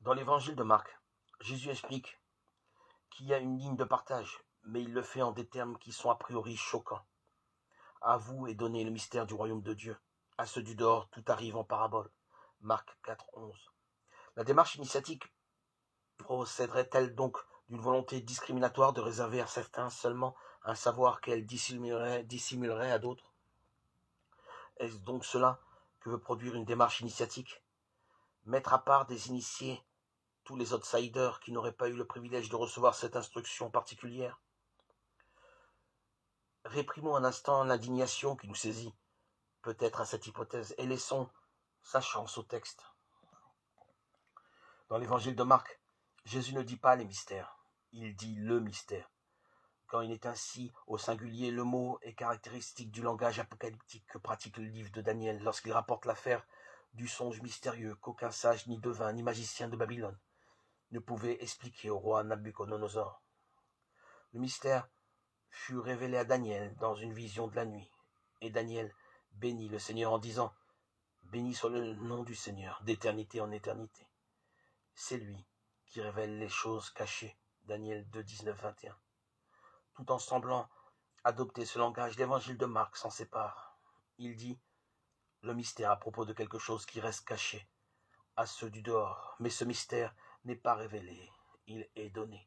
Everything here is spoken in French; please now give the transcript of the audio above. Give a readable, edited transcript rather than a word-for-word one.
Dans l'évangile de Marc, Jésus explique qu'il y a une ligne de partage, mais il le fait en des termes qui sont a priori choquants. À vous est donné le mystère du royaume de Dieu. À ceux du dehors, tout arrive en parabole. Marc 4, 11. La démarche initiatique procéderait-elle donc d'une volonté discriminatoire de réserver à certains seulement un savoir qu'elle dissimulerait à d'autres? Est-ce donc cela que veut produire une démarche initiatique? Mettre à part des initiés tous les outsiders qui n'auraient pas eu le privilège de recevoir cette instruction particulière? Réprimons un instant l'indignation qui nous saisit, peut-être à cette hypothèse, et laissons sa chance au texte. Dans l'évangile de Marc, Jésus ne dit pas les mystères, il dit le mystère. Quand il est ainsi au singulier, le mot est caractéristique du langage apocalyptique que pratique le livre de Daniel lorsqu'il rapporte l'affaire du songe mystérieux qu'aucun sage, ni devin, ni magicien de Babylone ne pouvait expliquer au roi Nabuchodonosor. Le mystère fut révélé à Daniel dans une vision de la nuit, et Daniel bénit le Seigneur en disant « Béni soit le nom du Seigneur, d'éternité en éternité. » C'est lui qui révèle les choses cachées. Daniel 2, 19, 21. Tout en semblant adopter ce langage, l'évangile de Marc s'en sépare. Il dit le mystère à propos de quelque chose qui reste caché à ceux du dehors. Mais ce mystère n'est pas révélé, il est donné.